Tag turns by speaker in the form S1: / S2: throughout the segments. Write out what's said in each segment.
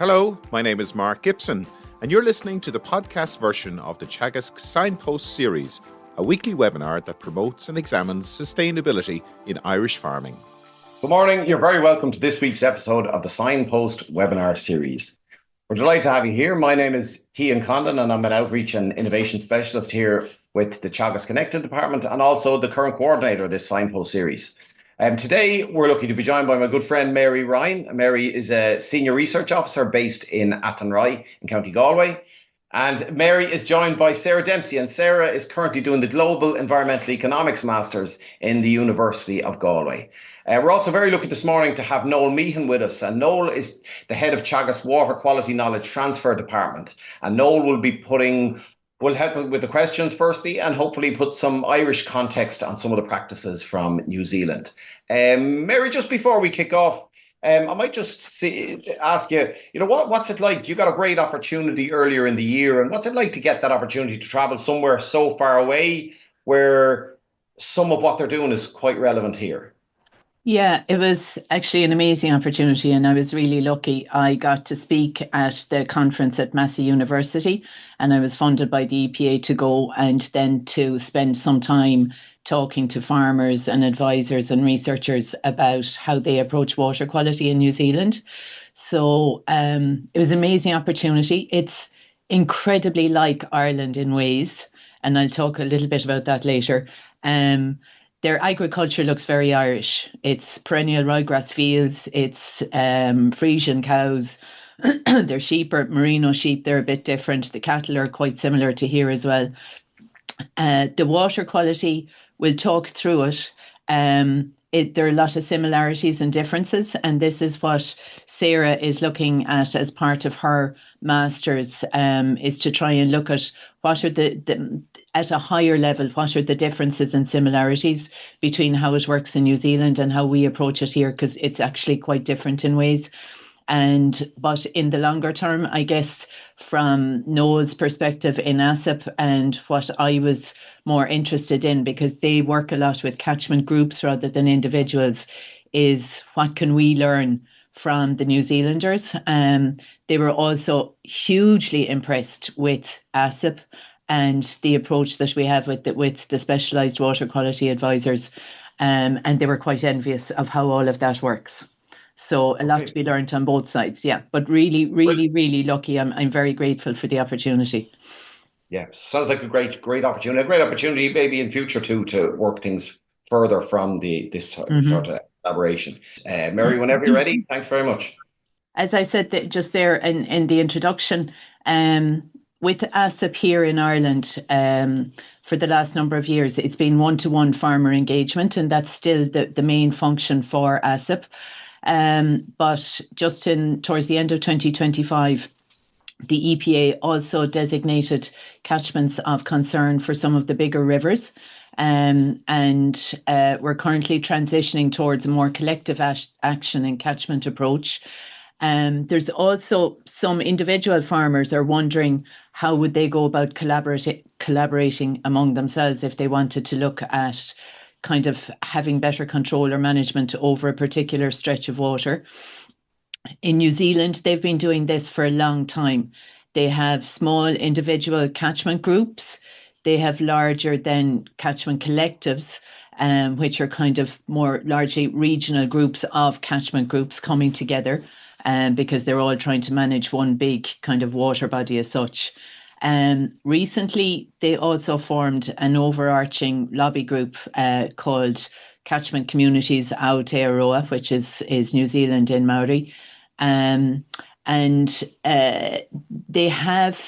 S1: Hello, my name is Mark Gibson, and you're listening to the podcast version of the Teagasc Signpost Series, a weekly webinar that promotes and examines sustainability in Irish farming.
S2: Good morning. You're very welcome to this week's episode of the Signpost webinar series. We're delighted to have you here. My name is Cian Condon, and I'm an outreach and innovation specialist here with the Teagasc Connected department and also the current coordinator of this Signpost series. Today, we're lucky to be joined by my good friend, Mary Ryan. Mary is a senior research officer based in Athenry in County Galway. And Mary is joined by Sarah Dempsey, and Sarah is currently doing the Global Environmental Economics Masters in the University of Galway. We're also very lucky this morning to have Noel Meehan with us, and Noel is the head of Teagasc Water Quality Knowledge Transfer Department. And Noel will help with the questions firstly, and hopefully put some Irish context on some of the practices from New Zealand. Mary, just before we kick off, I might just ask you, what's it like? You got a great opportunity earlier in the year, and what's it like to get that opportunity to travel somewhere so far away where some of what they're doing is quite relevant here?
S3: Yeah, it was actually an amazing opportunity, and I was really lucky. I got to speak at the conference at Massey University, and I was funded by the EPA to go and then to spend some time talking to farmers and advisors and researchers about how they approach water quality in New Zealand. So it was an amazing opportunity. It's incredibly like Ireland in ways, and I'll talk a little bit about that later. Their agriculture looks very Irish. It's perennial ryegrass fields, it's Frisian cows. Their sheep are merino sheep, they're a bit different. The cattle are quite similar to here as well. The water quality, we'll talk through it. There are a lot of similarities and differences, and this is what Sarah is looking at as part of her master's, is to try and look at what are at a higher level, what are the differences and similarities between how it works in New Zealand and how we approach it here, because it's actually quite different in ways. But in the longer term, I guess from Noel's perspective in ASIP, and what I was more interested in, because they work a lot with catchment groups rather than individuals, is what can we learn from the New Zealanders. They were also hugely impressed with ASIP and the approach that we have with the specialised water quality advisors, and they were quite envious of how all of that works. So a lot to be learned on both sides, yeah. But really lucky. I'm very grateful for the opportunity.
S2: Yeah, sounds like a great opportunity. A great opportunity maybe in future too to work things further from this sort of collaboration. Mary, whenever you're ready, thanks very much.
S3: As I said just there in the introduction, with ASIP here in Ireland, for the last number of years, it's been one-to-one farmer engagement, and that's still the main function for ASIP. But just towards the end of 2025, the EPA also designated catchments of concern for some of the bigger rivers. And we're currently transitioning towards a more collective action and catchment approach. There's also some individual farmers are wondering how would they go about collaborating among themselves if they wanted to look at kind of having better control or management over a particular stretch of water. In New Zealand, they've been doing this for a long time. They have small individual catchment groups. They have larger than catchment collectives, which are kind of more largely regional groups of catchment groups coming together, because they're all trying to manage one big kind of water body as such. Recently, they also formed an overarching lobby group called Catchment Communities Aotearoa, which is New Zealand in Maori. And they have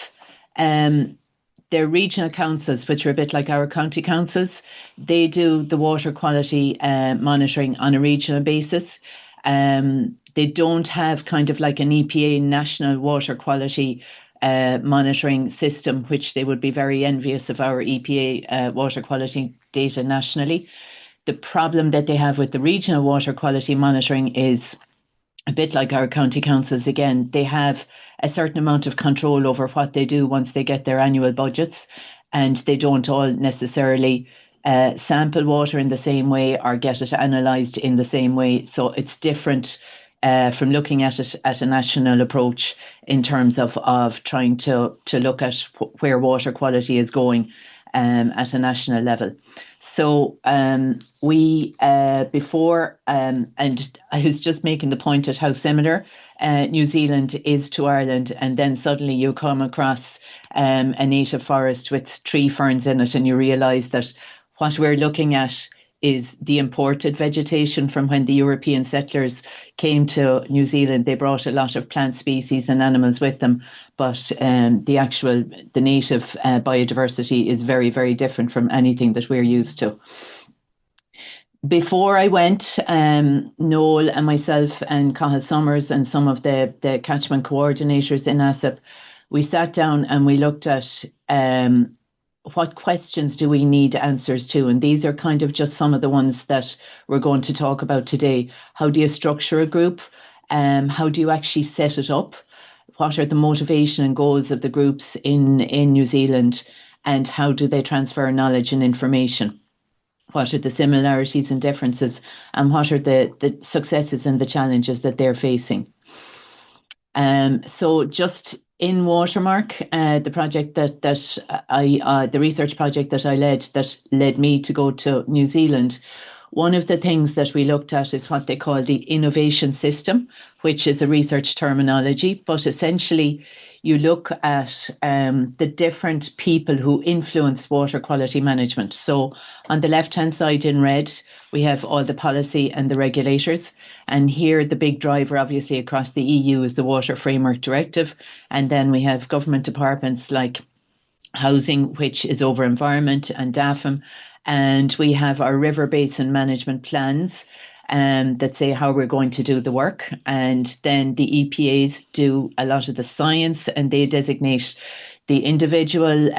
S3: their regional councils, which are a bit like our county councils. They do the water quality monitoring on a regional basis. They don't have kind of like an EPA national water quality monitoring system, which they would be very envious of our EPA water quality data nationally. The problem that they have with the regional water quality monitoring is a bit like our county councils. Again, they have a certain amount of control over what they do once they get their annual budgets, and they don't all necessarily sample water in the same way or get it analysed in the same way. So it's different from looking at it at a national approach in terms of trying to look at where water quality is going at a national level. So we before, and I was just making the point at how similar New Zealand is to Ireland, and then suddenly you come across a native forest with tree ferns in it, and you realise that what we're looking at is the imported vegetation from when the European settlers came to New Zealand. They brought a lot of plant species and animals with them, but the native biodiversity is very, very different from anything that we're used to. Before I went, Noel and myself and Cathal Summers and some of the catchment coordinators in ASSIP, we sat down and we looked at what questions do we need answers to? And these are kind of just some of the ones that we're going to talk about today. How do you structure a group? How do you actually set it up? What are the motivation and goals of the groups in New Zealand? And how do they transfer knowledge and information? What are the similarities and differences? And what are the successes and the challenges that they're facing? So just in Watermark, the project the research project that led me to go to New Zealand, one of the things that we looked at is what they call the innovation system, which is a research terminology, but essentially you look at the different people who influence water quality management. So on the left-hand side in red, we have all the policy and the regulators. And here the big driver obviously across the EU is the Water Framework Directive. And then we have government departments like Housing, which is over environment, and DAFM. And we have our river basin management plans that say how we're going to do the work. And then the EPAs do a lot of the science, and they designate the individual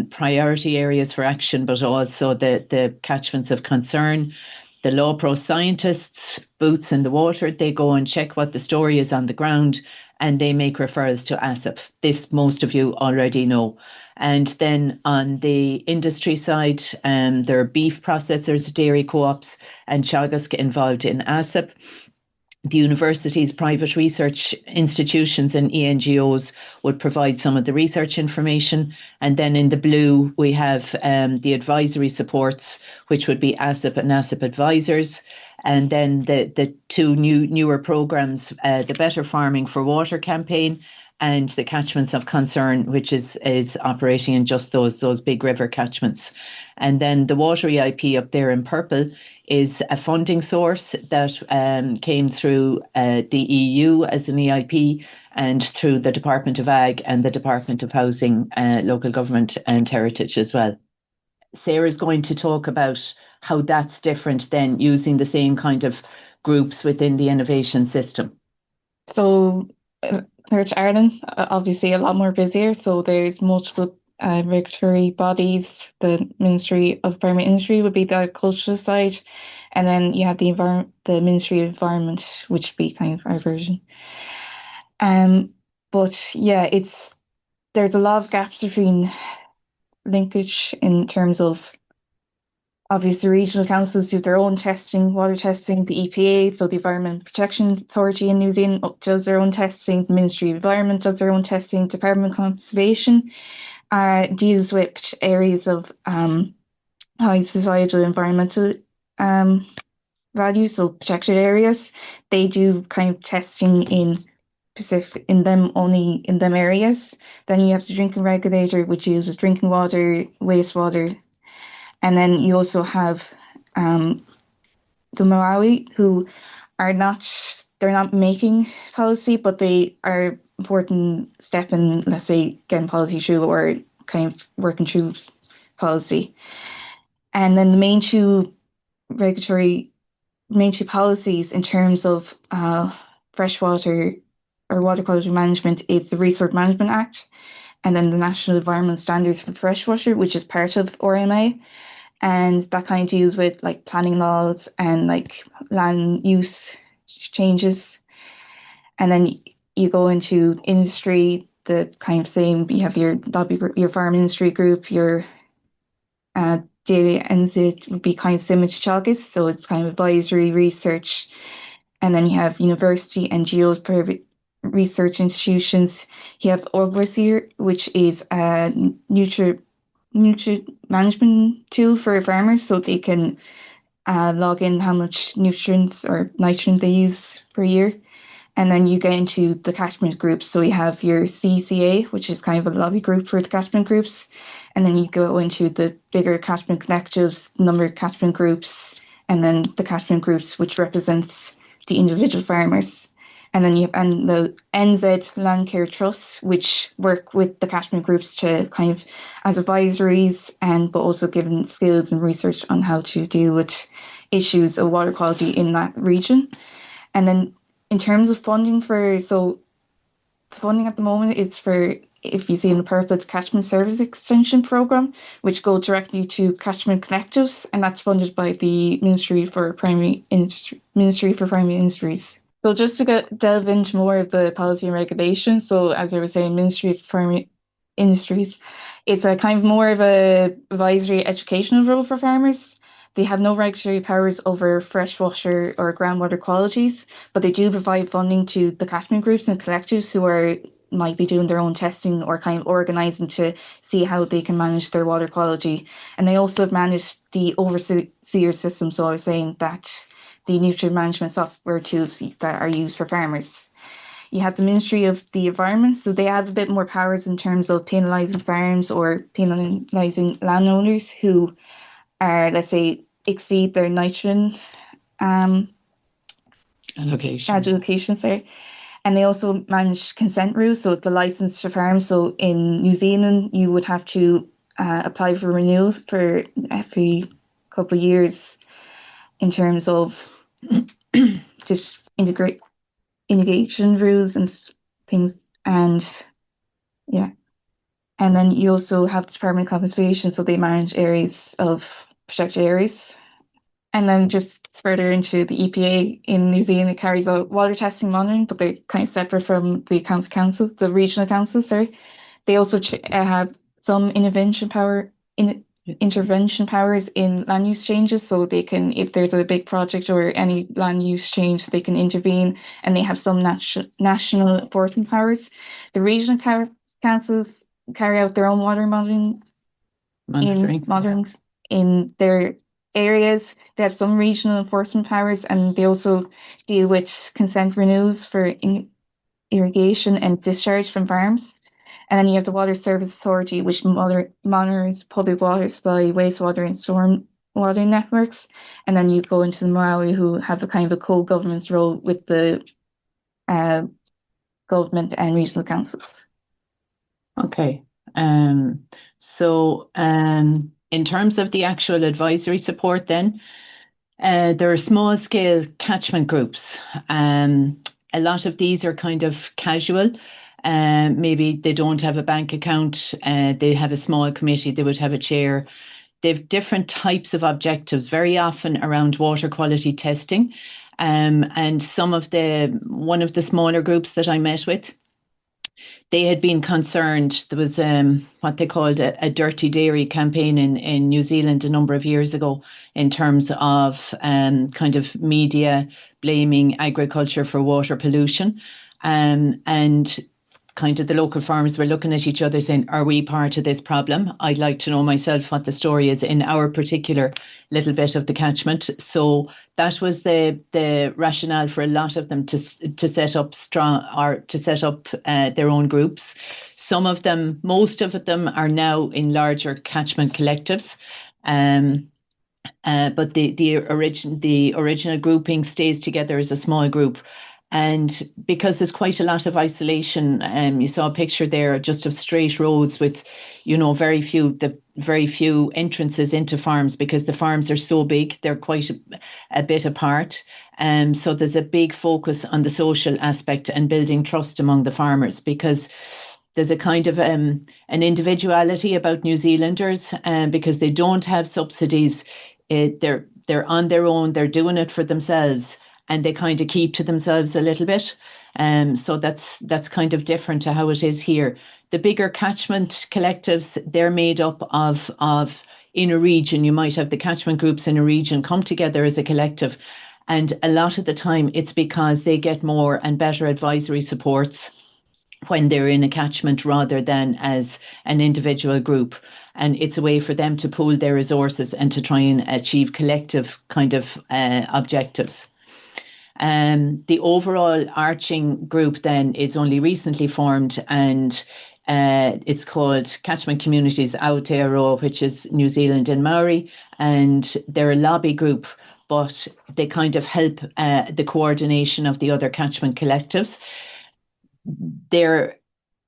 S3: priority areas for action, but also the catchments of concern. The Law Pro scientists, boots in the water, they go and check what the story is on the ground, and they make referrals to ASSIP. This most of you already know. And then on the industry side, there are beef processors, dairy co-ops, and Teagasc involved in ASSIP. The universities, private research institutions and ENGOs would provide some of the research information. And then in the blue, we have the advisory supports, which would be ASSIP and ASSIP advisors. And then the two newer programs, the Better Farming for Water campaign and the Catchments of Concern, which is operating in just those big river catchments. And then the Water EIP up there in purple is a funding source that came through the EU as an EIP and through the Department of Ag and the Department of Housing, Local Government and Heritage as well. Sarah's going to talk about how that's different than using the same kind of groups within the innovation system.
S4: So compared to Ireland, obviously a lot more busier. So there's multiple regulatory bodies. The Ministry of Primary Industry would be the agricultural side, and then you have the Ministry of Environment, which would be kind of our version. But yeah, there's a lot of gaps between linkage in terms of obviously regional councils do their own testing, water testing, the EPA, so the Environment Protection Authority in New Zealand does their own testing, the Ministry of Environment does their own testing, Department of Conservation deals with areas of high societal environmental values, so protected areas. They do kind of testing in them areas. Then you have the drinking regulator, which deals with drinking water, wastewater, and then you also have the Malawi, who they're not making policy, but they are important step in, let's say, getting policy through or kind of working through policy. And then the main two policies in terms of freshwater or water quality management, it's the Resource Management Act, and then the National Environment Standards for Freshwater, which is part of RMA. And that kind of deals with like planning laws and like land use changes. And then you go into industry, the kind of same, you have your farm industry group, your data NZ would be kind of similar to Teagasc, so it's kind of advisory research And then you have university, NGOs, private research institutions. You have Overseer, which is a nutrient management tool for farmers, so they can log in how much nutrients or nitrogen they use per year. And then you get into the catchment groups. So you have your CCA, which is kind of a lobby group for the catchment groups. And then you go into the bigger catchment collectives, number of catchment groups, and then the catchment groups, which represents the individual farmers. And then you have the NZ Land Care Trusts, which work with the catchment groups to kind of as advisories, but also giving skills and research on how to deal with issues of water quality in that region. And then in terms of funding the funding at the moment is for, if you see in the purple, the Catchment Service Extension Programme, which go directly to catchment collectives, and that's funded by the Ministry for Primary Industries. So just to delve into more of the policy and regulation, so as I was saying, Ministry for Primary Industries, it's a kind of more of a advisory educational role for farmers. They have no regulatory powers over freshwater or groundwater qualities, but they do provide funding to the catchment groups and collectives who might be doing their own testing or kind of organising to see how they can manage their water quality. And they also have managed the overseer system, so I was saying that the nutrient management software tools that are used for farmers. You have the Ministry of the Environment, so they have a bit more powers in terms of penalising farms or penalising landowners who are, let's say, exceed their nitrogen allocations there. And they also manage consent rules, so the license to farm. So in New Zealand, you would have to apply for renewal for every couple of years in terms of just integration rules and things. And yeah. And then you also have the Department of Conservation, so they manage areas of protected areas. And then just further into the EPA in New Zealand, it carries out water testing monitoring, but they're kind of separate from the councils, the regional councils. Sorry, they also have some intervention powers in land use changes, so they can, if there's a big project or any land use change, they can intervene, and they have some national enforcement powers. The regional councils carry out their own water monitoring in their areas. They have some regional enforcement powers, and they also deal with consent renewals for irrigation and discharge from farms. And then you have the Water Service Authority, which monitors public water supply, wastewater and storm water networks. And then you go into the Malawi, who have a kind of a co-governance role with the government and regional councils.
S3: Okay. In terms of the actual advisory support then, there are small scale catchment groups. A lot of these are kind of casual. Maybe they don't have a bank account. They have a small committee. They would have a chair. They have different types of objectives, very often around water quality testing. And one of the smaller groups that I met with, they had been concerned. There was what they called a dirty dairy campaign in New Zealand a number of years ago in terms of kind of media blaming agriculture for water pollution. And kind of the local farmers were looking at each other saying, are we part of this problem? I'd like to know myself what the story is in our particular little bit of the catchment. So that was the rationale for a lot of them to set up their own groups. Most of them are now in larger catchment collectives. But the original grouping stays together as a small group. And because there's quite a lot of isolation, you saw a picture there just of straight roads with, very few entrances into farms because the farms are so big, they're quite a bit apart. So there's a big focus on the social aspect and building trust among the farmers, because there's a kind of an individuality about New Zealanders, because they don't have subsidies. They're on their own, they're doing it for themselves, and they kind of keep to themselves a little bit. So that's kind of different to how it is here. The bigger catchment collectives, they're made up of in a region. You might have the catchment groups in a region come together as a collective, And a lot of the time it's because they get more and better advisory supports when they're in a catchment rather than as an individual group. And it's a way for them to pool their resources and to try and achieve collective kind of objectives. The overall arching group then is only recently formed, and it's called Catchment Communities Aotearoa, which is New Zealand and Maori, and they're a lobby group, but they kind of help the coordination of the other catchment collectives. They're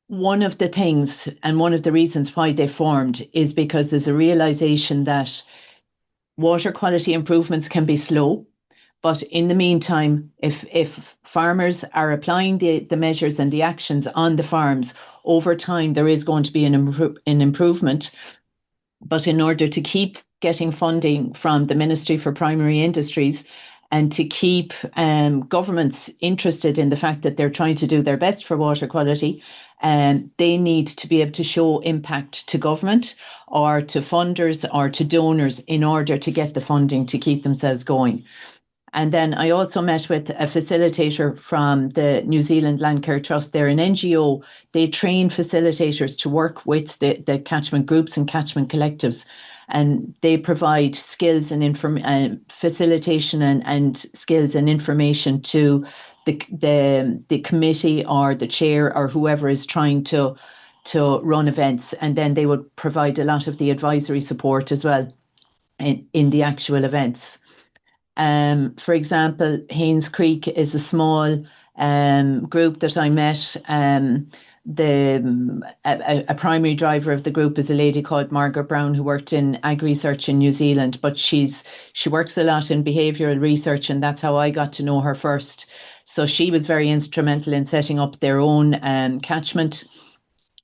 S3: one of the things and one of the reasons why they formed is because there's a realization that water quality improvements can be slow. But in the meantime, if farmers are applying the measures and the actions on the farms, over time there is going to be an improvement. But in order to keep getting funding from the Ministry for Primary Industries and to keep governments interested in the fact that they're trying to do their best for water quality, they need to be able to show impact to government or to funders or to donors in order to get the funding to keep themselves going. And then I also met with a facilitator from the New Zealand Land Care Trust. They're an NGO. They train facilitators to work with the catchment groups and catchment collectives. And they provide skills and facilitation and skills and information to the committee or the chair or whoever is trying to run events. And then they would provide a lot of the advisory support as well in the actual events. For example, Haynes Creek is a small group that I met. A primary driver of the group is a lady called Margaret Brown, who worked in ag research in New Zealand, but she works a lot in behavioural research, and that's how I got to know her first. So she was very instrumental in setting up their own catchment.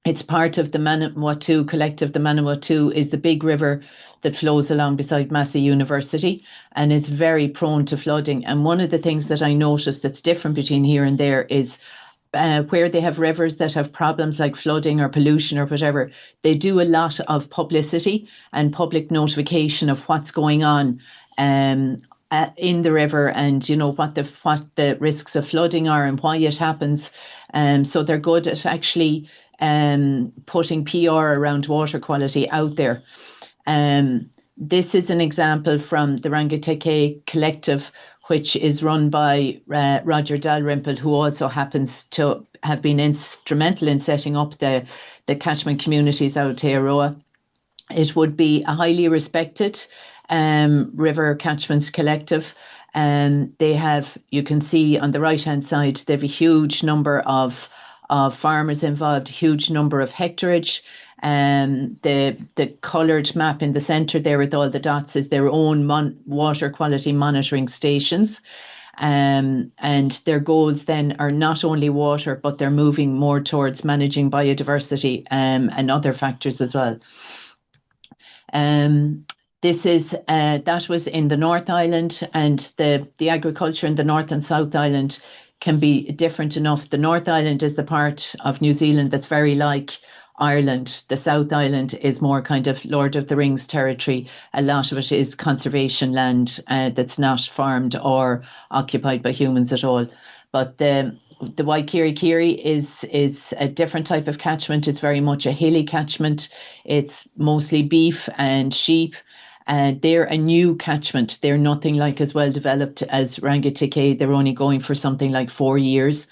S3: It's part of the Manawatu collective. The Manawatu is the big river that flows along beside Massey University, and it's very prone to flooding. And one of the things that I noticed that's different between here and there is where they have rivers that have problems like flooding or pollution or whatever, they do a lot of publicity and public notification of what's going on in the river, and what the risks of flooding are and why it happens. So they're good at actually putting PR around water quality out there. This is an example from the Rangitikei collective, which is run by Roger Dalrymple, who also happens to have been instrumental in setting up the catchment communities Aotearoa. It would be a highly respected river catchments collective. They have, you can see on the right-hand side, they have a huge number of farmers involved, a huge number of hectareage. The coloured map in the centre there with all the dots is their own water quality monitoring stations. And their goals then are not only water, but they're moving more towards managing biodiversity and other factors as well. This is that was in the North Island, and the agriculture in the North and South Island can be different enough. The North Island is the part of New Zealand that's very like Ireland. The South Island is more kind of Lord of the Rings territory. A lot of it is conservation land that's not farmed or occupied by humans at all. But the Waikiri is a different type of catchment. It's very much a hilly catchment. It's mostly beef and sheep. They're a new catchment. They're nothing like as well developed as Rangitikei. They're only going for something like 4 years.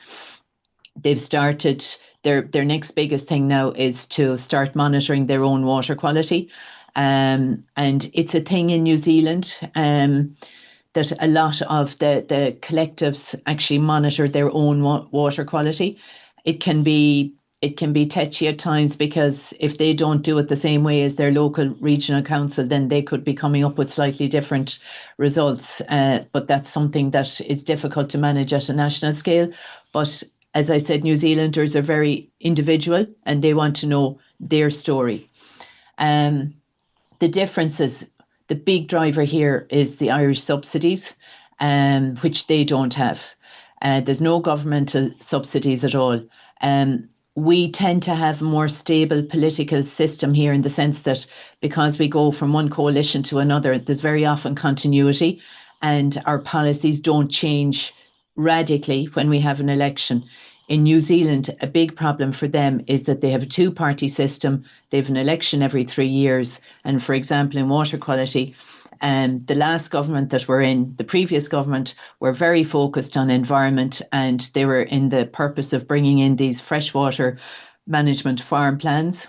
S3: They've started, their next biggest thing now is to start monitoring their own water quality. And it's a thing in New Zealand that a lot of the collectives actually monitor their own water quality. It can be touchy at times, because if they don't do it the same way as their local regional council, then they could be coming up with slightly different results. But that's something that is difficult to manage at a national scale. But as I said, New Zealanders are very individual and they want to know their story. The differences, the big driver here is the Irish subsidies, which they don't have. There's no governmental subsidies at all. We tend to have a more stable political system here, in the sense that because we go from one coalition to another, there's very often continuity. and our policies don't change radically when we have an election. In New Zealand, a big problem for them is that they have a two-party system. They have an election every 3 years. And for example, in water quality, the last government that we're in, the previous government, were very focused on environment, and they were in the purpose of bringing in these freshwater management farm plans.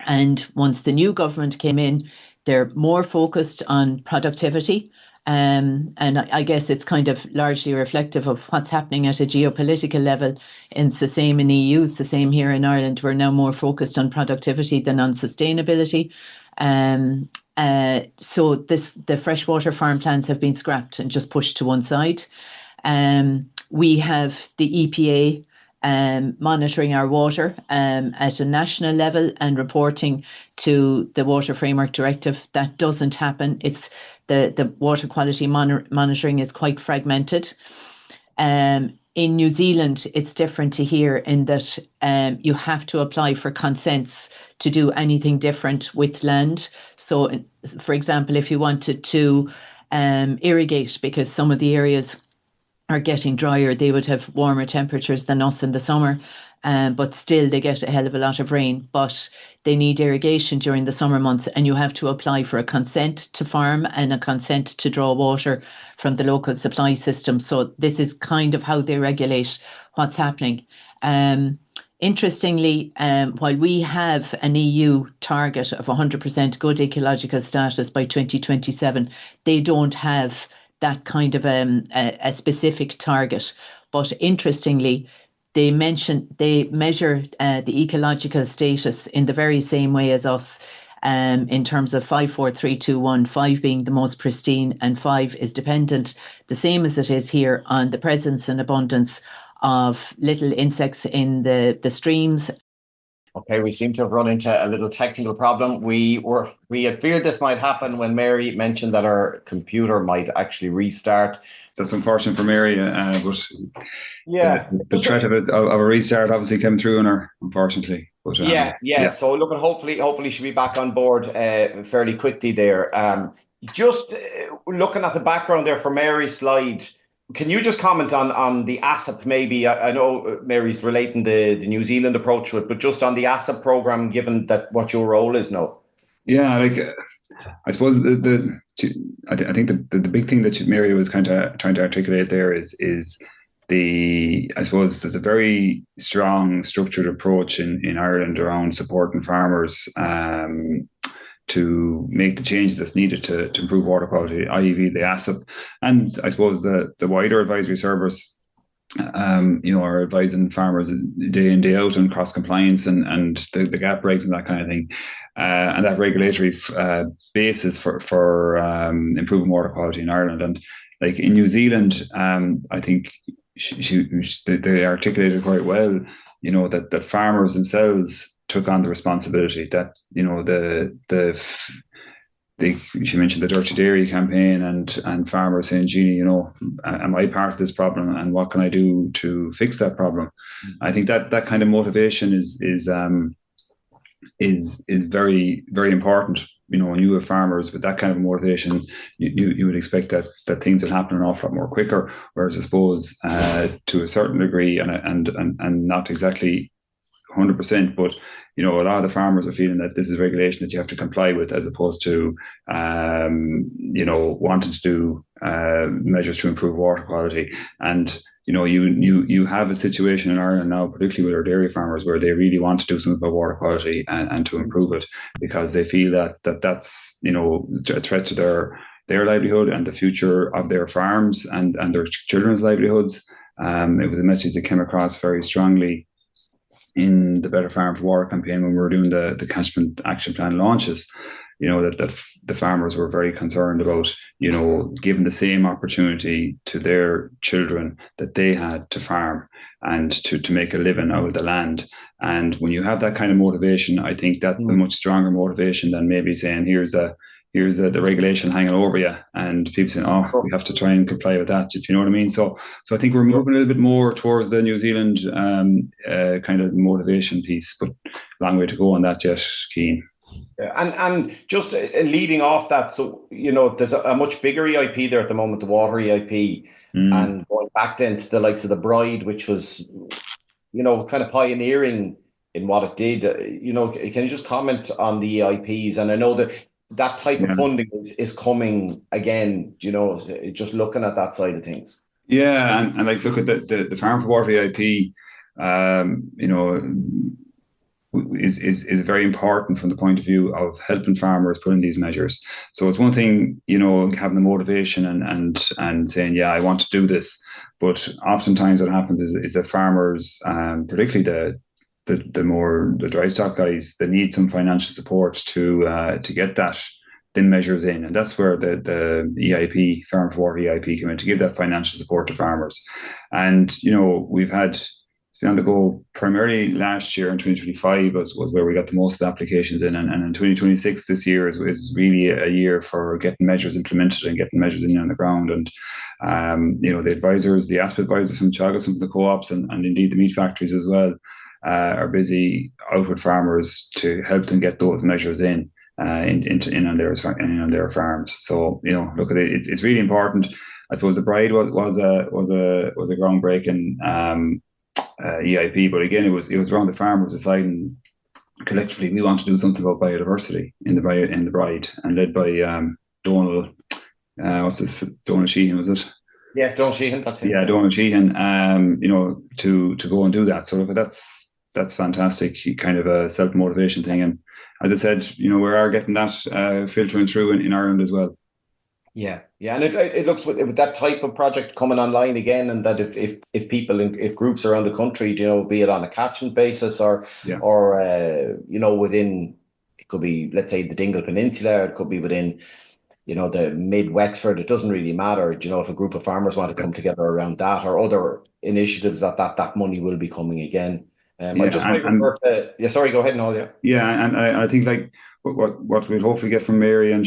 S3: And once the new government came in, they're more focused on productivity. And I guess it's kind of largely reflective of what's happening at a geopolitical level. It's the same in EU, it's the same here in Ireland. We're now more focused on productivity than on sustainability. So the freshwater farm plans have been scrapped and just pushed to one side. We have the EPA monitoring our water at a national level and reporting to the Water Framework Directive. That doesn't happen. It's the water quality monitoring is quite fragmented. In New Zealand, it's different to here in that you have to apply for consents to do anything different with land. So, for example, if you wanted to irrigate, because some of the areas are getting drier, they would have warmer temperatures than us in the summer, but still they get a hell of a lot of rain. But they need irrigation during the summer months, and you have to apply for a consent to farm and a consent to draw water from the local supply system. So this is kind of how they regulate what's happening. Interestingly, while we have an EU target of 100% good ecological status by 2027, they don't have that kind of a specific target. But interestingly, they measure the ecological status in the very same way as us, in terms of 5, 4, 3, 2, 1, 5 being the most pristine and 5 is dependent, the same as it is here, on the presence and abundance of little insects in the streams.
S2: Okay, we seem to have run into a little technical problem. We had feared this might happen when Mary mentioned that our computer might actually restart.
S5: That's unfortunate for Mary, but
S2: yeah,
S5: the threat of a restart obviously came through on her, unfortunately. But
S2: yeah. So look, hopefully she'll be back on board fairly quickly there. Just looking at the background there for Mary's slide, can you just comment on the ASAP maybe? I know Mary's relating the New Zealand approach to it, but just on the ASAP program, given that what your role is now.
S5: Yeah, I suppose I think the big thing that Mary was kind of trying to articulate there is I suppose there's a very strong structured approach in Ireland around supporting farmers to make the changes that's needed to improve water quality, i.e. the ASAP. And I suppose the wider advisory service, are advising farmers day in, day out on cross compliance and the gap regs and that kind of thing. And that regulatory basis for improving water quality in Ireland. And like in New Zealand, I think they articulated quite well, that farmers themselves took on the responsibility, that she mentioned the Dirty Dairy campaign and farmers saying, Jeannie, am I part of this problem and what can I do to fix that problem? Mm-hmm. I think that kind of motivation is very, very important. When you have farmers with that kind of motivation, you would expect that things will happen an awful lot more quicker. Whereas I suppose to a certain degree and not exactly 100%, but a lot of the farmers are feeling that this is regulation that you have to comply with, as opposed to wanting to do measures to improve water quality. And you have a situation in Ireland now, particularly with our dairy farmers, where they really want to do something about water quality and to improve it, because they feel that's a threat to their livelihood and the future of their farms and their children's livelihoods. It was a message that came across very strongly in the Better Farm for Water campaign when we were doing the catchment action plan launches. That the farmers were very concerned about, giving the same opportunity to their children that they had to farm and to make a living out of the land. And when you have that kind of motivation, I think that's a much stronger motivation than maybe saying, here's the regulation hanging over you, and people saying, we have to try and comply with that, if you know what I mean. So I think we're moving a little bit more towards the New Zealand kind of motivation piece, but a long way to go on that yet, Cian.
S2: Yeah, and just leading off that, so there's a much bigger EIP there at the moment, the water EIP,
S5: Mm.
S2: and going back then to the likes of the Bride, which was kind of pioneering in what it did. Can you just comment on the EIPs? And I know that that type of
S5: Yeah.
S2: funding is coming again. Just looking at that side of things.
S5: Yeah, and like look at the Farm for Water EIP, you know, is very important from the point of view of helping farmers put in these measures. So it's one thing, having the motivation and saying, yeah, I want to do this. But oftentimes what happens is that farmers, particularly the dry stock guys, they need some financial support to get that them measures in, and that's where the EIP, Farm for Water EIP, came in to give that financial support to farmers. And we've had it's been on the go primarily last year in 2025 was where we got the most of the applications in, and in 2026 this year is really a year for getting measures implemented and getting measures in on the ground. And the advisors, the ASP advisors from Teagasc and from the co-ops and indeed the meat factories as well are busy out with farmers to help them get those measures in on their farms. So look at it. It's really important. I suppose the Bride was a groundbreaking EIP, but again, it was around the farmers deciding collectively we want to do something about biodiversity in the Bride, and led by Donal. Donal Sheehan, was it?
S2: Yes, Donal Sheehan. That's him.
S5: Yeah, Donal Sheehan. To go and do that. So look, that's fantastic. Kind of a self motivation thing, and as I said, we are getting that filtering through in Ireland as well.
S2: Yeah, and it looks with that type of project coming online again, and that if people if groups around the country, be it on a catchment basis or within, it could be, let's say, the Dingle Peninsula, it could be within the mid Wexford. It doesn't really matter. If a group of farmers want to come together around that or other initiatives, that money will be coming again. I just might refer to. Yeah, sorry, go ahead, Noel.
S5: Yeah, and I think like what we'll hopefully get from Mary and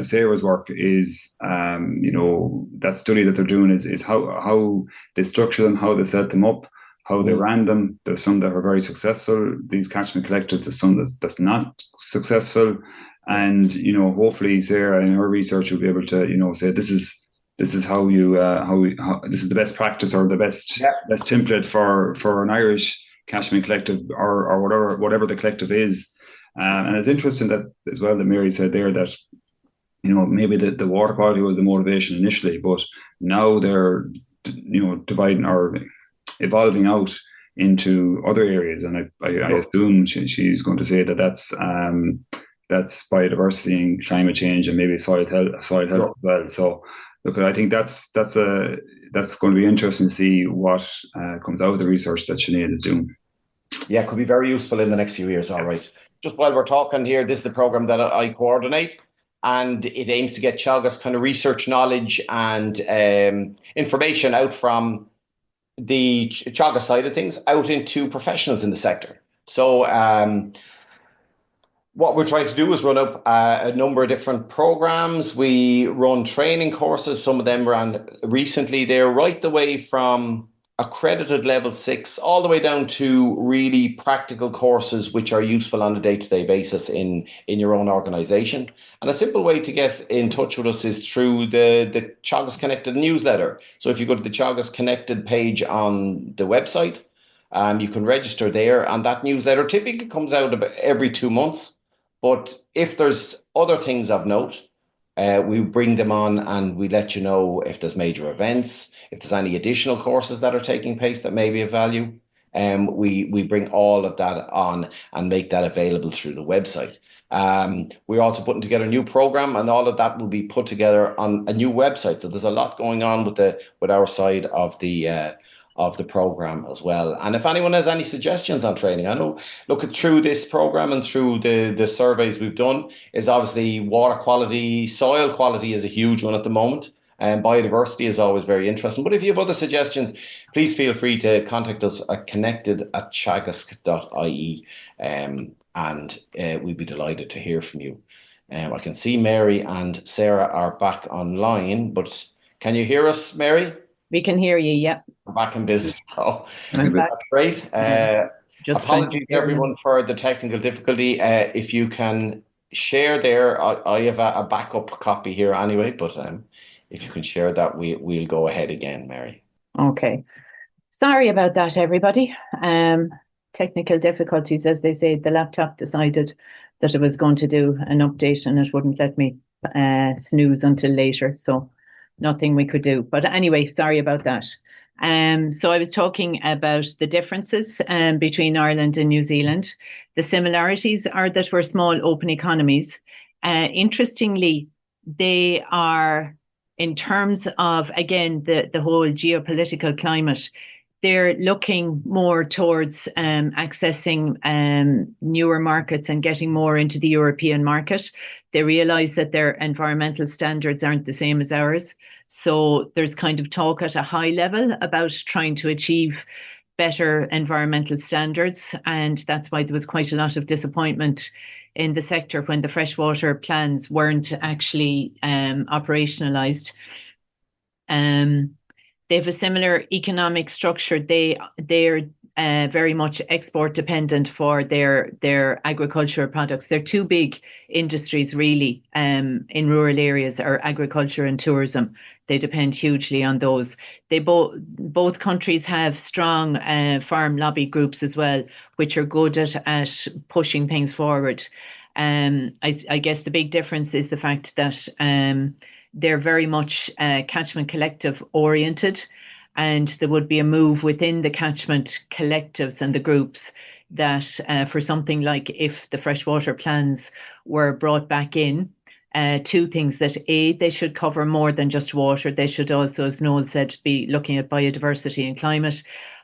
S5: Sarah's work is that study that they're doing is how they structure them, how they set them up, how they ran them. There's some that are very successful, these catchment collectives. There's some that's not successful, and hopefully Sarah in her research will be able to say this is how this is the best practice or the best template for an Irish catchment collective or whatever the collective is. And it's interesting that as well that Mary said there that maybe the water quality was the motivation initially, but now they're dividing or evolving out into other areas, and I assume she's going to say that's biodiversity and climate change and maybe soil health as well. So look, I think that's going to be interesting to see what comes out of the research that Sinead is doing.
S2: Yeah, it could be very useful in the next few years. All right. Just while we're talking here, this is the program that I coordinate, and it aims to get Teagasc kind of research knowledge and information out from the Teagasc side of things out into professionals in the sector. So what we're trying to do is run up a number of different programs. We run training courses. Some of them ran recently. They're right the way from accredited level 6 all the way down to really practical courses which are useful on a day-to-day basis in your own organisation. And a simple way to get in touch with us is through the Teagasc Connected newsletter. So if you go to the Teagasc Connected page on the website, you can register there, and that newsletter typically comes out about every 2 months. But if there's other things of note, we bring them on and we let you know if there's major events, if there's any additional courses that are taking place that may be of value. We bring all of that on and make that available through the website. We're also putting together a new program, and all of that will be put together on a new website. So there's a lot going on with our side of the program as well. And if anyone has any suggestions on training, I know looking through this program and through the surveys we've done is obviously water quality, soil quality is a huge one at the moment. And biodiversity is always very interesting. But if you have other suggestions, please feel free to contact us at connected@teagasc.ie, and we'd be delighted to hear from you. I can see Mary and Sarah are back online, but can you hear us, Mary?
S3: We can hear you, yeah.
S2: We're back in business, so
S3: I'm back.
S2: that's great.
S3: just trying to
S2: Apologies,
S3: hear me.
S2: everyone, for the technical difficulty. If you can share there, I have a backup copy here anyway, but if you can share that, we'll go ahead again, Mary.
S3: Okay. Sorry about that, everybody. Technical difficulties, as they say. The laptop decided that it was going to do an update and it wouldn't let me snooze until later. So nothing we could do. But anyway, sorry about that. So I was talking about the differences between Ireland and New Zealand. The similarities are that we're small, open economies. Interestingly, they are, in terms of, again, the whole geopolitical climate, they're looking more towards accessing newer markets and getting more into the European market. They realize that their environmental standards aren't the same as ours. So there's kind of talk at a high level about trying to achieve better environmental standards. And that's why there was quite a lot of disappointment in the sector when the freshwater plans weren't actually operationalized. They have a similar economic structure. They're very much export dependent for their agricultural products. They're two big industries really in rural areas are agriculture and tourism. They depend hugely on those. They both countries have strong farm lobby groups as well, which are good at pushing things forward. I guess the big difference is the fact that they're very much catchment collective oriented, and there would be a move within the catchment collectives and the groups that for something like if the freshwater plans were brought back in, two things: that A, they should cover more than just water. They should also, as Noel said, be looking at biodiversity and climate.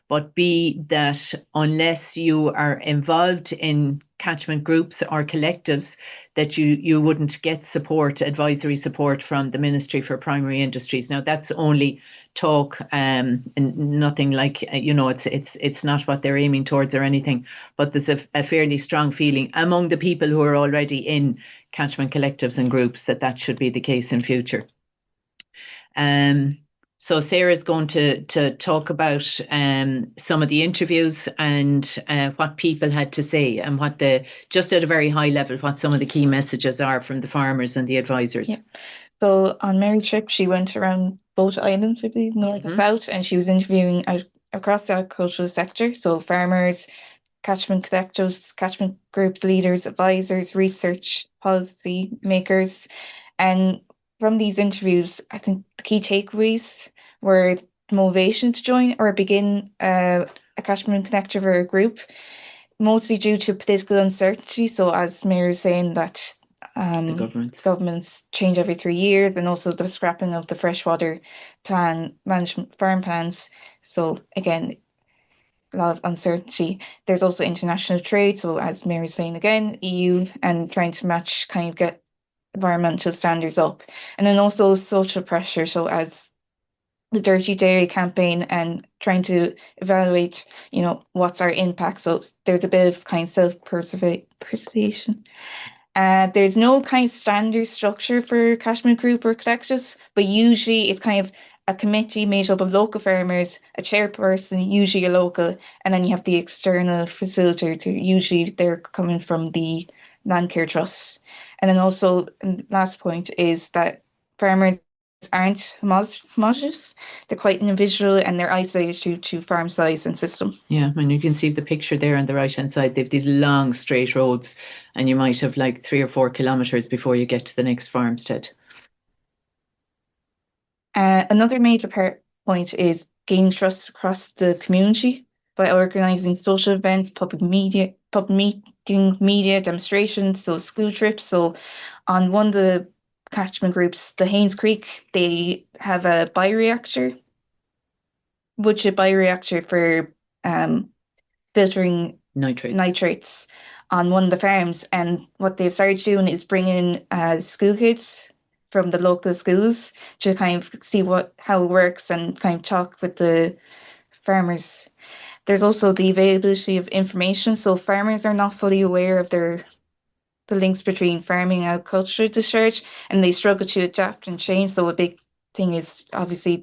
S3: But B, that unless you are involved in catchment groups or collectives, that you wouldn't get support, advisory support from the Ministry for Primary Industries. Now that's only talk, and nothing like, it's not what they're aiming towards or anything, but there's a fairly strong feeling among the people who are already in catchment collectives and groups that should be the case in future. So Sarah's going to talk about some of the interviews and what people had to say and just at a very high level, what some of the key messages are from the farmers and the advisors.
S4: Yeah. So on Mary's trip, she went around both islands, I believe, north and south, and she was interviewing across the agricultural sector. So farmers, catchment collectives, catchment groups, leaders, advisors, research, policy makers. And from these interviews, I think the key takeaways were motivation to join or begin a catchment collective or a group, mostly due to political uncertainty. So as Mayor was saying, that
S3: the
S4: governments change every 3 years, and also the scrapping of the freshwater plan management farm plans. So again, a lot of uncertainty. There's also international trade. So as Mayor was saying again, EU and trying to match, kind of get environmental standards up. And then also social pressure. So as the Dirty Dairy campaign and trying to evaluate, what's our impact. So there's a bit of kind of self-preservation. There's no kind of standard structure for catchment group or collectives, but usually it's kind of a committee made up of local farmers, a chairperson, usually a local, and then you have the external facilitator. Usually they're coming from the Land Care Trust. And then also, and last point is that farmers aren't homogenous. They're quite individual and they're isolated due to farm size and system.
S3: Yeah, and you can see the picture there on the right hand side. They have these long straight roads, and you might have like 3 or 4 kilometers before you get to the next farmstead.
S4: Another major point is gaining trust across the community by organising social events, public meetings, media demonstrations, so school trips. So on one of the catchment groups, the Haynes Creek, they have a bioreactor, woodchip bioreactor for filtering nitrates on one of the farms. And what they've started doing is bringing school kids from the local schools to kind of see how it works and kind of talk with the farmers. There's also the availability of information. So farmers are not fully aware of the links between farming and agricultural discharge, and they struggle to adapt and change. So a big thing is obviously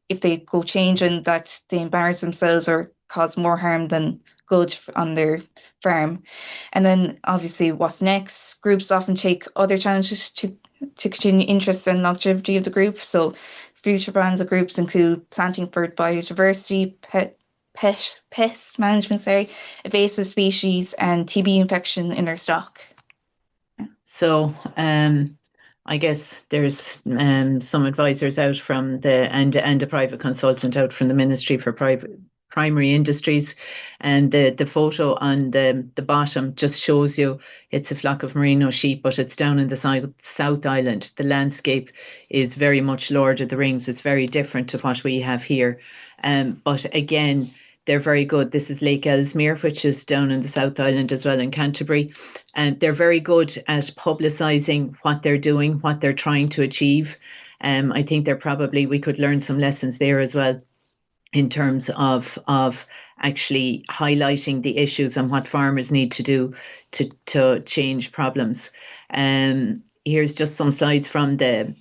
S4: if they go change and that they embarrass themselves or cause more harm than good on their farm. And then obviously what's next? Groups often take other challenges to continue interest and longevity of the group. So future plans of groups include planting for biodiversity, pest management, invasive species, and TB infection in their stock.
S3: So I guess there's some advisors out from and a private consultant out from the Ministry for Primary Industries, and the photo on the bottom just shows you it's a flock of merino sheep, but it's down in the South Island. The landscape is very much Lord of the Rings. It's very different to what we have here, but again, they're very good. This is Lake Ellesmere, which is down in the South Island as well in Canterbury. And they're very good at publicising what they're doing, what they're trying to achieve. I think we could learn some lessons there as well in terms of actually highlighting the issues and what farmers need to do to change problems. Here's just some slides from the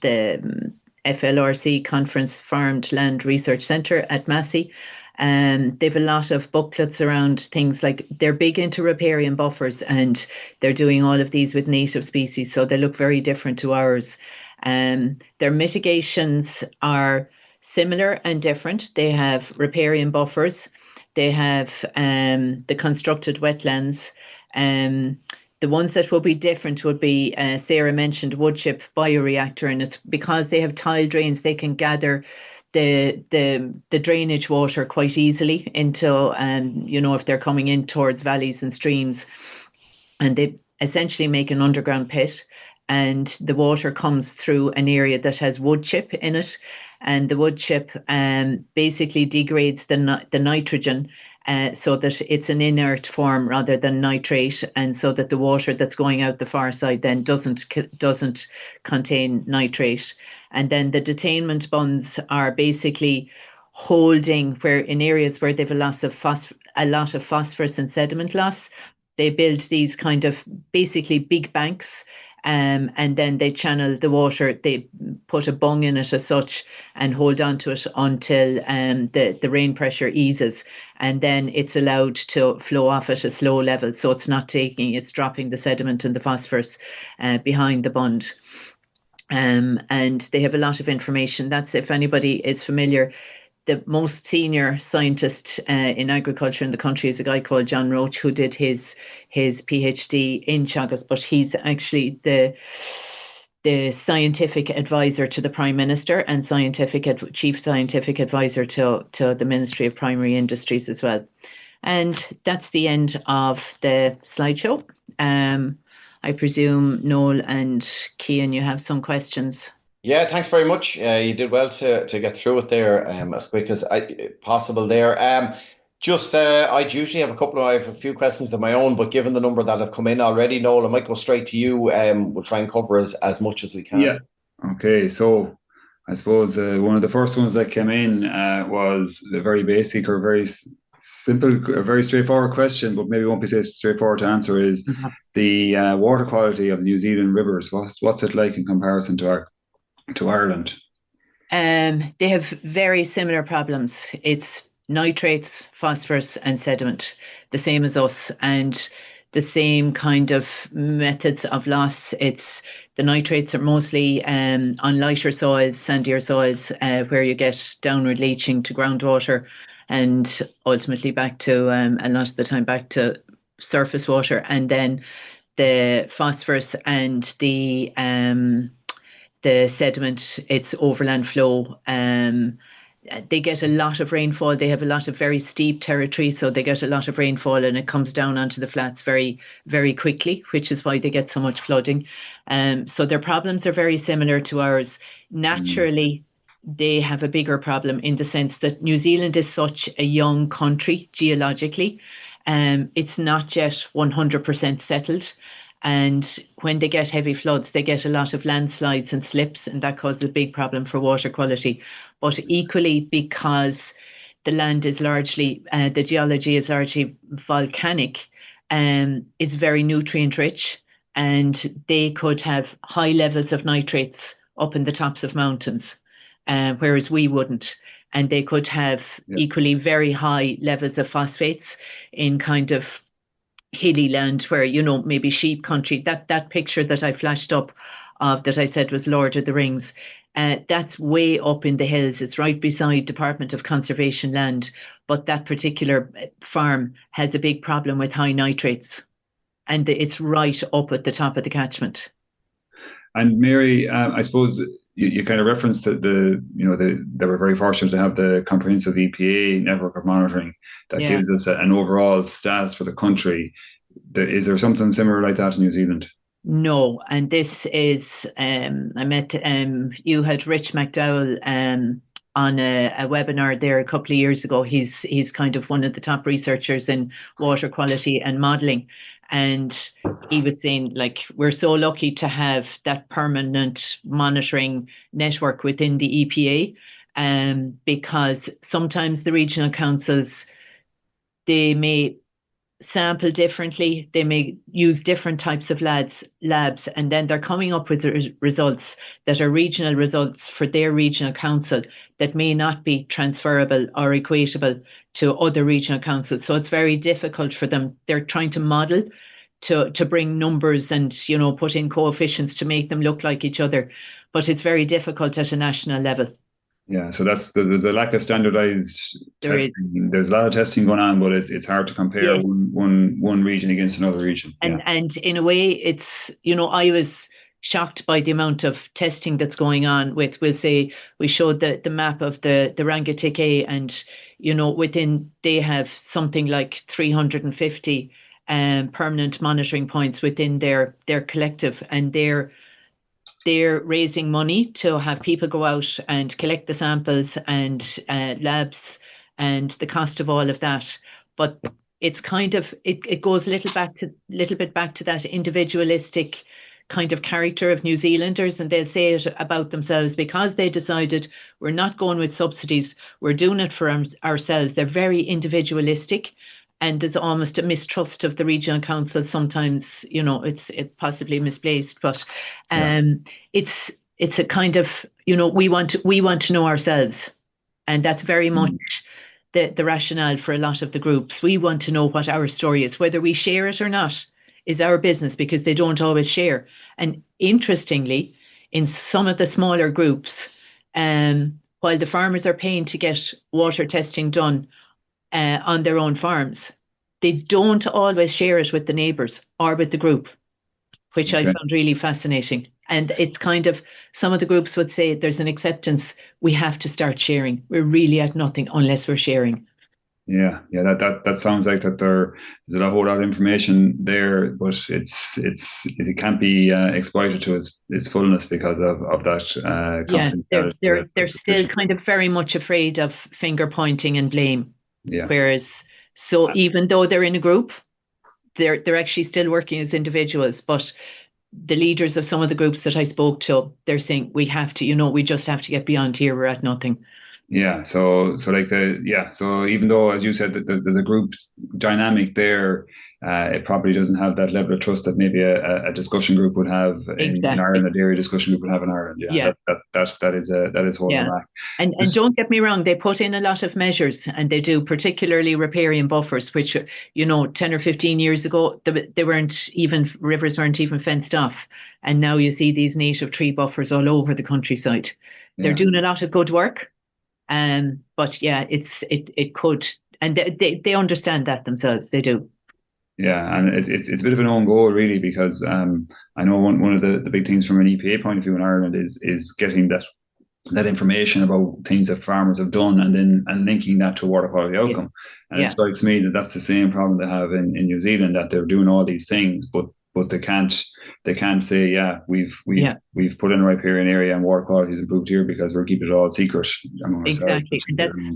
S3: FLRC Conference Farmed Land Research Centre at Massey. They've a lot of booklets around things like they're big into riparian buffers, and they're doing all of these with native species, so they look very different to ours. Their mitigations are similar and different. They have riparian buffers, they have the constructed wetlands. The ones that will be different would be Sarah mentioned wood chip bioreactor, and it's because they have tile drains, they can gather the drainage water quite easily into, if they're coming in towards valleys and streams, and they essentially make an underground pit, and the water comes through an area that has wood chip in it, and the wood chip basically degrades the nitrogen so that it's an inert form rather than nitrate, and so that the water that's going out the far side then doesn't contain nitrate. And then the detainment bunds are basically holding where in areas where they've a lot of phosphorus and sediment loss, they build these kind of basically big banks, and then they channel the water. They put a bung in it as such and hold on to it until the rain pressure eases, and then it's allowed to flow off at a slow level, so it's dropping the sediment and the phosphorus behind the bund. And they have a lot of information. That's, if anybody is familiar, the most senior scientist in agriculture in the country is a guy called John Roach, who did his PhD in Teagasc, but he's actually the scientific advisor to the Prime Minister and chief scientific advisor to the Ministry of Primary Industries as well. And that's the end of the slideshow. I presume Noel and Cian, you have some questions.
S2: Yeah, thanks very much. You did well to get through it there as quick as possible there. I'd usually have I have a few questions of my own, but given the number that have come in already, Noel, I might go straight to you. We'll try and cover as much as we can.
S5: Yeah. Okay. So I suppose one of the first ones that came in was a very basic or very simple, a very straightforward question, but maybe won't be so straightforward to answer, is the water quality of the New Zealand rivers. What's it like in comparison to Ireland?
S3: They have very similar problems. It's nitrates, phosphorus and sediment, the same as us, and the same kind of methods of loss. It's the nitrates are mostly on lighter soils, sandier soils, where you get downward leaching to groundwater, and ultimately back to a lot of the time back to surface water. And then the phosphorus and the sediment, it's overland flow. They get a lot of rainfall. They have a lot of very steep territory, so they get a lot of rainfall, and it comes down onto the flats very, very quickly, which is why they get so much flooding. So their problems are very similar to ours. Naturally, they have a bigger problem in the sense that New Zealand is such a young country geologically. It's not yet 100% settled. And when they get heavy floods, they get a lot of landslides and slips, and that causes a big problem for water quality. But equally, because the land is largely, the geology is largely volcanic, it's very nutrient rich, and they could have high levels of nitrates up in the tops of mountains, whereas we wouldn't. and they could have equally very high levels of phosphates in kind of hilly land where, maybe sheep country. That picture that I flashed up of that I said was Lord of the Rings, that's way up in the hills. It's right beside Department of Conservation land, but that particular farm has a big problem with high nitrates, and it's right up at the top of the catchment.
S5: And Mary, I suppose you kind of referenced they were very fortunate to have the comprehensive EPA network of monitoring that gives us an overall status for the country. Is there something similar like that in New Zealand?
S3: No, and this is I met you had Rich McDowell on a webinar there a couple of years ago. He's kind of one of the top researchers in water quality and modelling. And he was saying, like, we're so lucky to have that permanent monitoring network within the EPA, because sometimes the regional councils, they may sample differently, they may use different types of labs, and then they're coming up with results that are regional results for their regional council that may not be transferable or equatable to other regional councils. So it's very difficult for them. They're trying to model to bring numbers and, put in coefficients to make them look like each other, but it's very difficult at a national level.
S5: Yeah, so there's a lack of standardized testing. There's a lot of testing going on, but it's hard to compare one region against another region.
S3: And in a way, it's, I was shocked by the amount of testing that's going on with, we'll say, we showed the map of the Rangitikei, and, within, they have something like 350 permanent monitoring points within their collective, and they're raising money to have people go out and collect the samples and labs and the cost of all of that. But it's kind of, it goes a little bit back to that individualistic kind of character of New Zealanders, and they'll say it about themselves because they decided we're not going with subsidies, we're doing it for ourselves. They're very individualistic. And there's almost a mistrust of the regional council. Sometimes, it's possibly misplaced, but it's a kind of, we want to know ourselves, and that's very much the rationale for a lot of the groups. We want to know what our story is, whether we share it or not is our business, because they don't always share. And interestingly, in some of the smaller groups, while the farmers are paying to get water testing done on their own farms, they don't always share it with the neighbours or with the group, which I found really fascinating. And it's kind of, some of the groups would say there's an acceptance, we have to start sharing. We're really at nothing unless we're sharing. Yeah,
S5: that sounds like that there's a whole lot of information there, but it can't be exploited to its fullness because of that.
S3: They're still kind of very much afraid of finger pointing and blame.
S5: Yeah.
S3: Whereas, so even though they're in a group, they're actually still working as individuals. But the leaders of some of the groups that I spoke to, they're saying we have to, we just have to get beyond here. We're at nothing.
S5: Yeah. So even though, as you said, there's a group dynamic there, it probably doesn't have that level of trust that maybe a discussion group would have in Ireland, a dairy discussion group would have in Ireland. That is holding back.
S3: And don't get me wrong, they put in a lot of measures, and they do, particularly riparian buffers, which 10 or 15 years ago rivers weren't even fenced off, and now you see these native tree buffers all over the countryside. They're doing a lot of good work. But it could, and they understand that themselves. They do.
S5: Yeah, and it's a bit of an own goal really, because I know one of the big things from an EPA point of view in Ireland is getting that information about things that farmers have done, and linking that to water quality outcome. And it strikes me that that's the same problem they have in New Zealand, that they're doing all these things, but they can't say, we've put in a riparian area and water quality is improved here because we're keeping it all secret among ourselves.
S3: Exactly. That's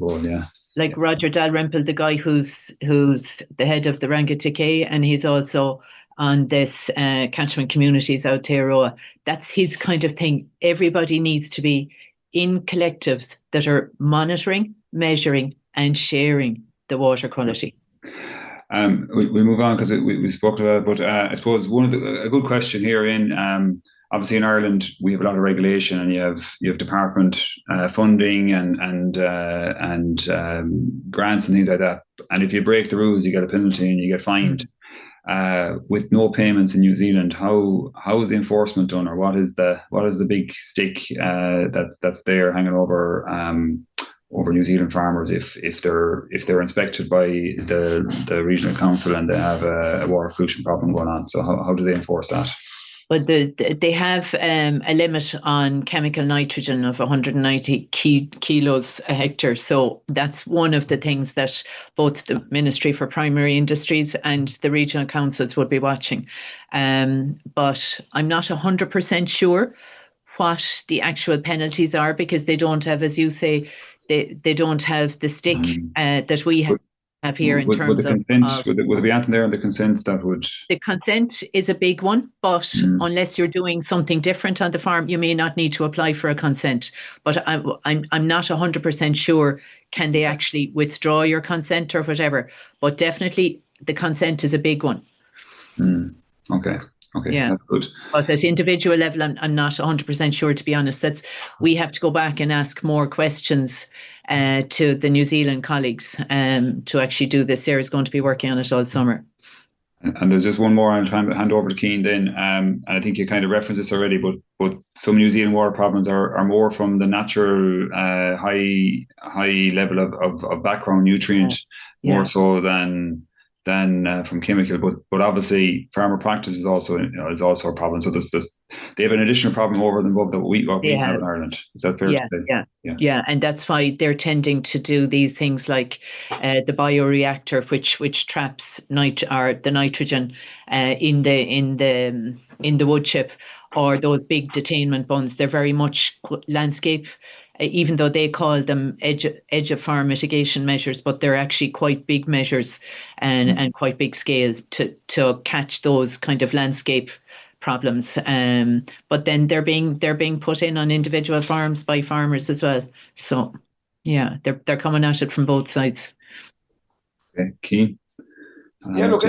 S3: like Roger Dalrymple, the guy who's the head of the Rangitikei, and he's also on this catchment communities Aotearoa. That's his kind of thing. Everybody needs to be in collectives that are monitoring, measuring, and sharing the water quality.
S5: We move on because we spoke about it, but I suppose a good question here obviously in Ireland we have a lot of regulation, and you have department funding and grants and things like that. And if you break the rules, you get a penalty and you get fined. With no payments in New Zealand, how is the enforcement done, or what is the big stick that's there hanging over New Zealand farmers if they're inspected by the regional council and they have a water pollution problem going on? So how do they enforce that?
S3: But they have a limit on chemical nitrogen of 190 kilos a hectare. So that's one of the things that both the Ministry for Primary Industries and the regional councils would be watching. But I'm not 100% sure what the actual penalties are, because they don't have, as you say, they don't have the stick that we have here in terms of consent.
S5: Would there be anything there on the consent that would?
S3: The consent is a big one, but unless you're doing something different on the farm, you may not need to apply for a consent. But I'm not 100% sure, can they actually withdraw your consent or whatever. But definitely the consent is a big one.
S5: Okay.
S3: Yeah,
S5: that's good.
S3: But at individual level, I'm not 100% sure, to be honest. We have to go back and ask more questions to the New Zealand colleagues to actually do this. Sarah's going to be working on it all summer.
S5: And there's just one more I'm trying to hand over to Cian then. And I think you kind of referenced this already, but some New Zealand water problems are more from the natural high level of background nutrient, more so than from chemical, but obviously farmer practice is also a problem. So they have an additional problem over and above what we have in Ireland. Is that fair to say?
S3: Yeah, and that's why they're tending to do these things like the bioreactor, which traps the nitrogen in the wood chip, or those big detainment bunds. They're very much landscape, even though they call them edge of farm mitigation measures, but they're actually quite big measures and quite big scale to catch those kind of landscape problems. But then they're being put in on individual farms by farmers as well. So yeah, they're coming at it from both sides.
S5: Okay, Cian.
S2: Yeah, look,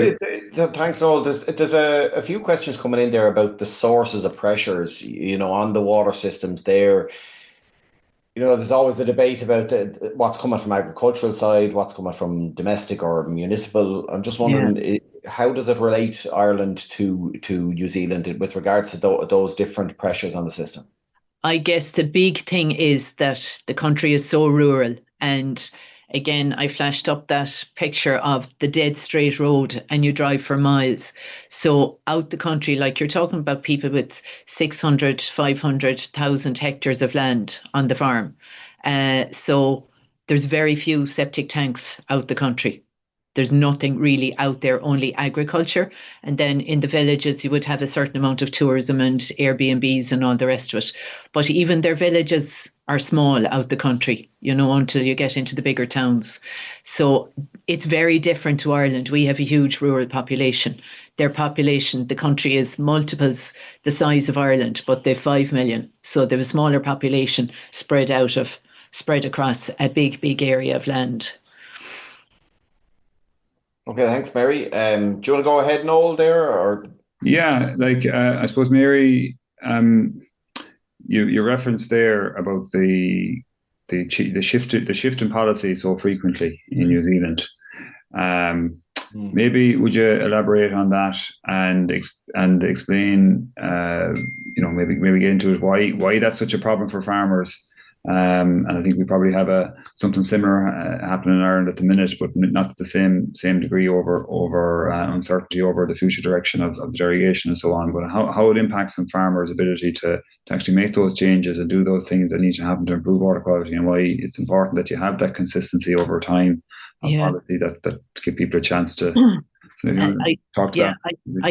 S2: thanks, Noel. There's a few questions coming in there about the sources of pressures, on the water systems there. There's always the debate about what's coming from agricultural side, what's coming from domestic or municipal. I'm just wondering, how does it relate Ireland to New Zealand with regards to those different pressures on the system?
S3: I guess the big thing is that the country is so rural, and again, I flashed up that picture of the dead straight road and you drive for miles. So out the country, like you're talking about people with 600, 500,000 hectares of land on the farm. So there's very few septic tanks out the country. There's nothing really out there, only agriculture. And then in the villages, you would have a certain amount of tourism and Airbnbs and all the rest of it. But even their villages are small out the country, until you get into the bigger towns. So it's very different to Ireland. We have a huge rural population. Their population, the country is multiples the size of Ireland, but they've 5 million. So they have a smaller population spread across a big area of land.
S2: Okay, thanks, Mary. Do you want to go ahead, Noel, there? Or?
S5: Yeah, I suppose, Mary, you referenced there about the shift in policy so frequently in New Zealand. Maybe would you elaborate on that and explain, maybe get into it, why that's such a problem for farmers? And I think we probably have something similar happening in Ireland at the minute, but not to the same degree over uncertainty over the future direction of the derogation and so on. But how it impacts on farmers' ability to actually make those changes and do those things that need to happen to improve water quality, and why it's important that you have that consistency over time of policy that give people a chance to.
S3: I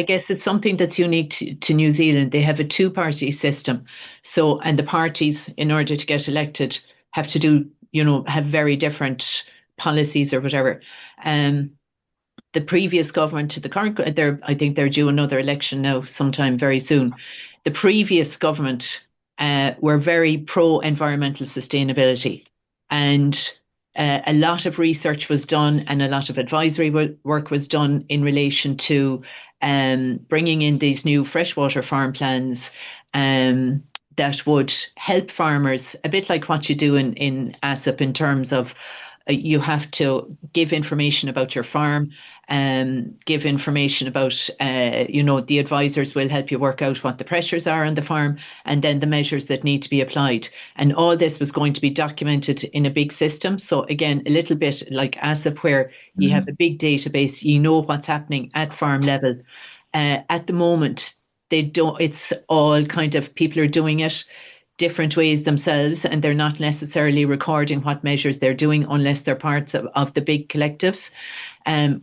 S3: guess it's something that's unique to New Zealand. They have a two-party system. So, and the parties, in order to get elected, have to do, have very different policies or whatever. The previous government to the current, I think they're due another election now sometime very soon. The previous government were very pro-environmental sustainability, and a lot of research was done and a lot of advisory work was done in relation to bringing in these new freshwater farm plans that would help farmers, a bit like what you do in ASAP, in terms of you have to give information about your farm, give information about, the advisors will help you work out what the pressures are on the farm, and then the measures that need to be applied. And all this was going to be documented in a big system. So again, a little bit like ASAP, where you have a big database, you know what's happening at farm level. At the moment, they don't, it's all kind of, people are doing it different ways themselves, and they're not necessarily recording what measures they're doing unless they're parts of the big collectives.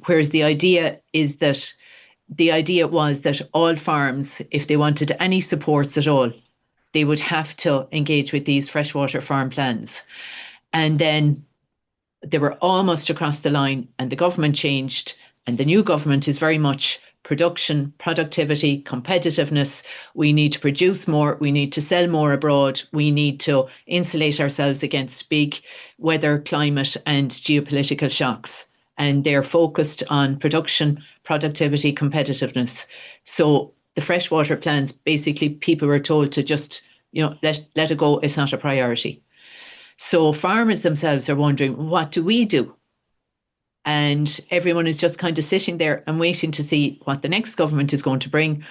S3: Whereas the idea was that all farms, if they wanted any supports at all, they would have to engage with these freshwater farm plans. And then they were almost across the line, and the government changed, and the new government is very much production, productivity, competitiveness. We need to produce more. We need to sell more abroad. We need to insulate ourselves against big weather, climate, and geopolitical shocks. And they're focused on production, productivity, competitiveness. So the freshwater plans, basically, people were told to just, let it go. It's not a priority. So farmers themselves are wondering, what do we do? And everyone is just kind of sitting there and waiting to see what the next government is going to bring.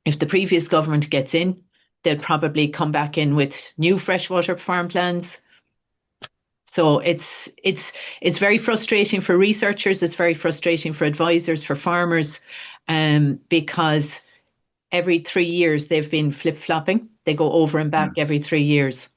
S3: If the previous government gets in, they'll probably come back in with new freshwater farm plans. So it's very frustrating for researchers. It's very frustrating for advisors, for farmers, because every 3 years they've been flip-flopping. They go over and back every 3 years.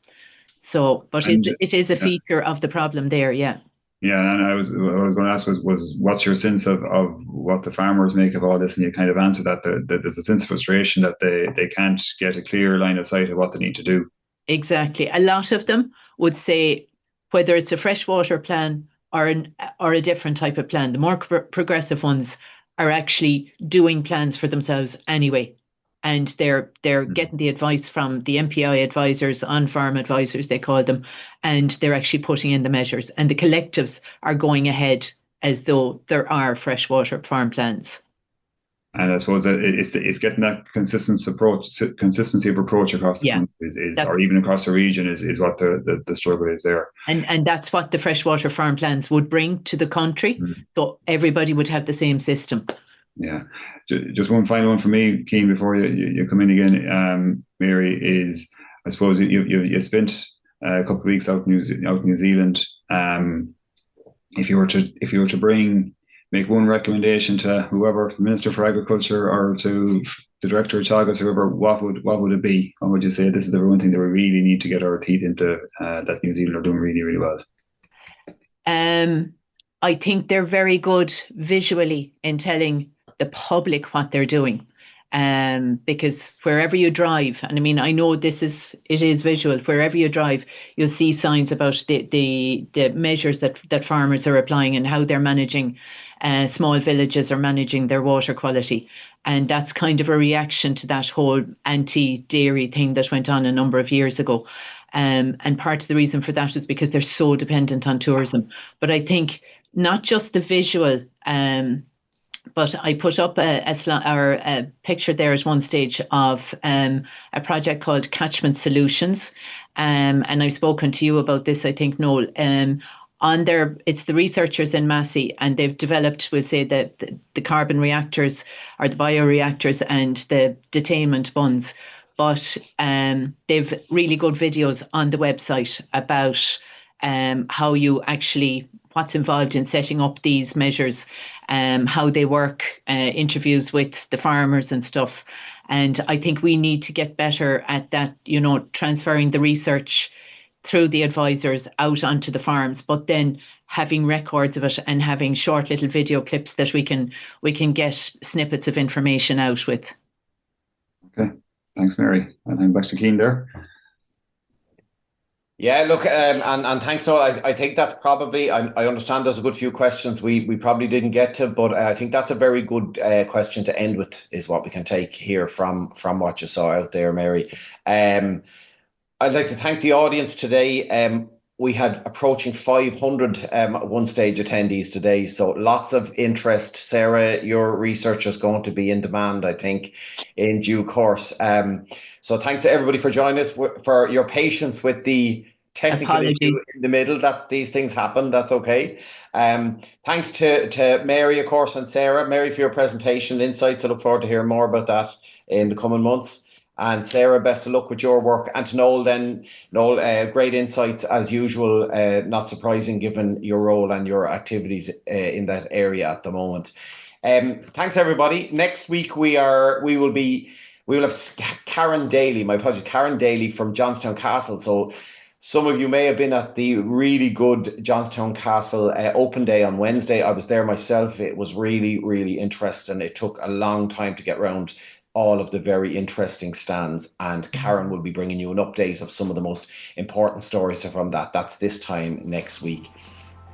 S3: So, but it is a feature of the problem there, yeah.
S5: Yeah, and what I was going to ask was what's your sense of what the farmers make of all this? And you kind of answered that there's a sense of frustration that they can't get a clear line of sight of what they need to do.
S3: Exactly. A lot of them would say, whether it's a freshwater plan or a different type of plan, the more progressive ones are actually doing plans for themselves anyway. And they're getting the advice from the MPI advisors, on-farm advisors, they call them, and they're actually putting in the measures. And the collectives are going ahead as though there are freshwater farm plans.
S5: And I suppose that it's getting that consistency of approach across the country, or even across the region, is what the struggle is there.
S3: And that's what the freshwater farm plans would bring to the country. So everybody would have the same system.
S5: Yeah. Just one final one for me, Cian, before you come in again, Mary, is I suppose you spent a couple of weeks out in New Zealand. If you were to make one recommendation to whoever, the Minister for Agriculture or to the Director of Teagasc, whoever, what would it be? What would you say this is the one thing that we really need to get our teeth into, that New Zealand are doing really, really well?
S3: I think they're very good visually in telling the public what they're doing, because wherever you drive, and I mean, I know it is visual, wherever you drive, you'll see signs about the measures that farmers are applying and how they're managing, small villages are managing their water quality. And that's kind of a reaction to that whole anti-dairy thing that went on a number of years ago. And part of the reason for that is because they're so dependent on tourism. But I think not just the visual, but I put up a picture there at one stage of a project called Catchment Solutions. And I've spoken to you about this, I think, Noel. It's the researchers in Massey, and they've developed, we'll say, the carbon reactors or the bioreactors and the detainment bunds. But they've really good videos on the website about how you actually, what's involved in setting up these measures, how they work, interviews with the farmers and stuff. And I think we need to get better at that, transferring the research through the advisors out onto the farms, but then having records of it and having short little video clips that we can get snippets of information out with.
S5: Okay, thanks, Mary. And I'm back to Cian there.
S2: Yeah, look, and thanks, Noel. I think that's probably, I understand there's a good few questions we probably didn't get to, but I think that's a very good question to end with, is what we can take here from what you saw out there, Mary. I'd like to thank the audience today. we had approaching 500 at one stage attendees today. So lots of interest. Sarah, your research is going to be in demand, I think, in due course. So thanks to everybody for joining us, for your patience with the technical issue in the middle, that these things happen. That's okay. Thanks to Mary, of course, and Sarah. Mary, for your presentation insights. I look forward to hearing more about that in the coming months. And Sarah, best of luck with your work. And to Noel then, Noel, great insights as usual, not surprising given your role and your activities in that area at the moment. Thanks everybody. Next week we will have Karen Daly from Johnstown Castle. So some of you may have been at the really good Johnstown Castle open day on Wednesday. I was there myself. It was really, really interesting. It took a long time to get around all of the very interesting stands, and Karen will be bringing you an update of some of the most important stories from that. That's this time next week.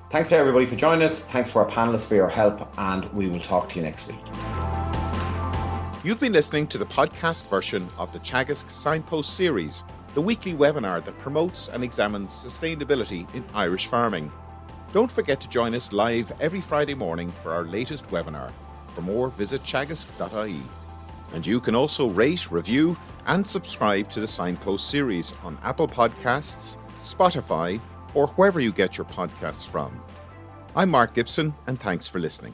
S2: Thanks to everybody for joining us. Thanks to our panelists for your help, and we will talk to you next week.
S1: You've been listening to the podcast version of the Teagasc Signpost Series, the weekly webinar that promotes and examines sustainability in Irish farming. Don't forget to join us live every Friday morning for our latest webinar. For more, visit teagasc.ie. And you can also rate, review, and subscribe to the Signpost Series on Apple Podcasts, Spotify, or wherever you get your podcasts from. I'm Mark Gibson, and thanks for listening.